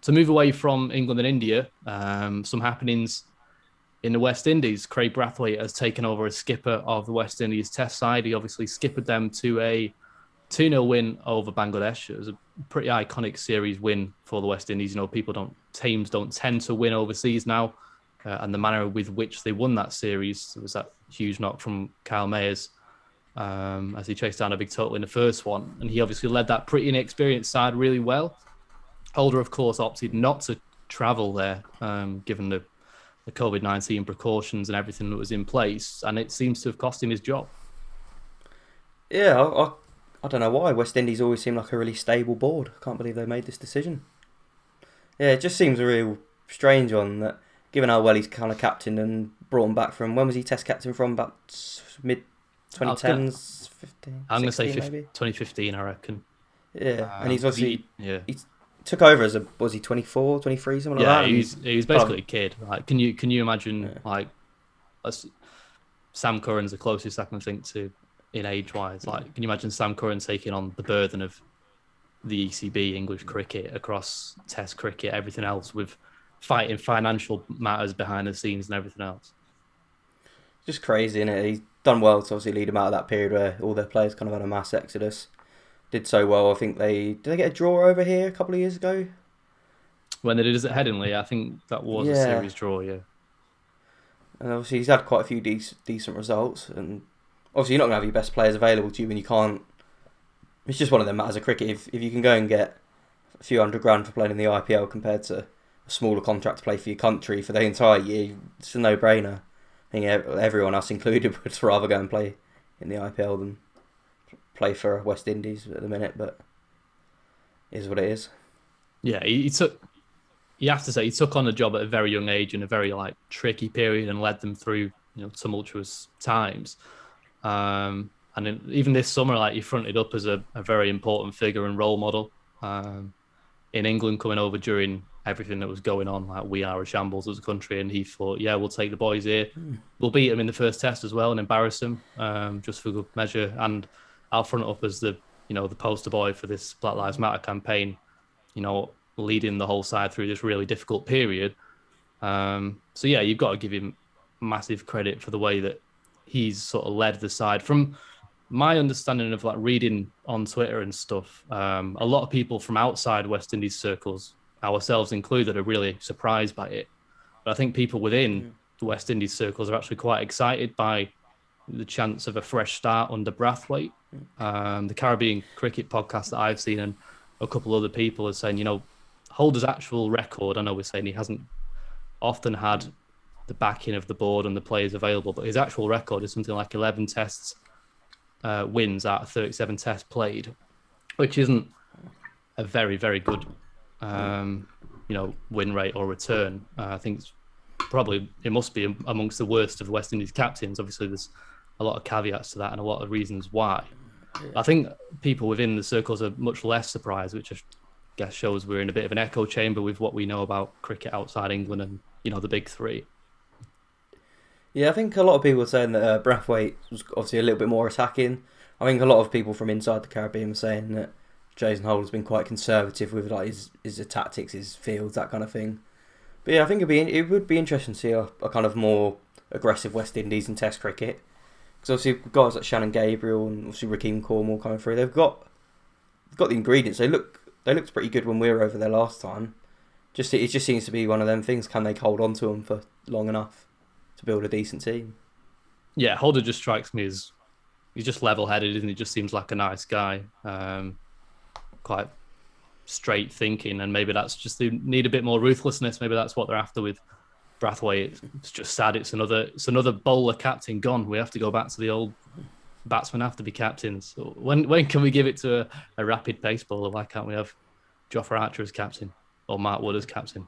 to move away from England and India, some happenings in the West Indies. Craig Brathwaite has taken over as skipper of the West Indies Test side. He obviously skippered them to a 2-0 win over Bangladesh. It was a pretty iconic series win for the West Indies. Teams don't tend to win overseas now. And the manner with which they won that series, there was that huge knock from Kyle Mayers as he chased down a big total in the first one. And he obviously led that pretty inexperienced side really well. Holder, of course, opted not to travel there, given the COVID-19 precautions and everything that was in place. And it seems to have cost him his job. Yeah, I don't know why. West Indies always seem like a really stable board. I can't believe they made this decision. Yeah, it just seems a real strange one, that given how well he's kind of captained and brought him back from, when was he Test captain from? About mid 2010s, 15? I'm going to say 2015, I reckon. Yeah, and he's obviously he took over as was he 24, 23, something like that? Yeah, he was basically a kid. Like, can you imagine like Sam Curran's the closest I can think to in age wise. Like, can you imagine Sam Curran taking on the burden of the ECB, English cricket, across Test cricket, everything else, with fighting financial matters behind the scenes and everything else? Just crazy, isn't it? He's done well to obviously lead them out of that period where all their players kind of had a mass exodus. Did so well. I think did they get a draw over here a couple of years ago? When they did it at Headingley, I think that was a series draw, yeah. And obviously he's had quite a few decent results, and obviously you're not going to have your best players available to you when you can't. It's just one of them matters of cricket. If you can go and get a few $100,000 for playing in the IPL compared to a smaller contract to play for your country for the entire year, it's a no-brainer. I think everyone else included would rather go and play in the IPL than play for West Indies at the minute, but it is what it is. Yeah, you have to say, he took on the job at a very young age in a very tricky period and led them through tumultuous times. And even this summer, he fronted up as a very important figure and role model in England, coming over during everything that was going on. We are a shambles as a country, and he thought, yeah, we'll take the boys here. We'll beat them in the first test as well and embarrass them just for good measure. And I'll front up as the poster boy for this Black Lives Matter campaign, leading the whole side through this really difficult period. So yeah, you've got to give him massive credit for the way that he's sort of led the side. From my understanding of reading on Twitter and stuff, a lot of people from outside West Indies circles, ourselves included, are really surprised by it. But I think people within the West Indies circles are actually quite excited by the chance of a fresh start under Brathwaite. The Caribbean Cricket podcast that I've seen and a couple other people are saying, Holder's actual record, I know we're saying he hasn't often had the backing of the board and the players available, but his actual record is something like 11 tests wins out of 37 tests played, which isn't a very, very good win rate or return. I think it must be amongst the worst of the West Indies captains. Obviously, there's a lot of caveats to that and a lot of reasons why. I think people within the circles are much less surprised, which I guess shows we're in a bit of an echo chamber with what we know about cricket outside England and, the big three. Yeah, I think a lot of people are saying that Brathwaite was obviously a little bit more attacking. I think a lot of people from inside the Caribbean were saying that Jason Holder's been quite conservative with his tactics, his fields, that kind of thing. But yeah, I think it would be interesting to see a kind of more aggressive West Indies in Test cricket. Because obviously guys like Shannon Gabriel and obviously Rakeem Cornwall coming through, they've got the ingredients. They looked pretty good when we were over there last time. It just seems to be one of them things. Can they hold on to them for long enough to build a decent team? Yeah, Holder just strikes me as he's just level-headed, isn't he? Just seems like a nice guy, quite straight thinking, and maybe that's just they need a bit more ruthlessness. Maybe that's what they're after with Brathwaite. It's just sad. It's another bowler captain gone. We have to go back to the old batsmen have to be captains. So when can we give it to a rapid pace bowler? Why can't we have Jofra Archer as captain or Mark Wood as captain?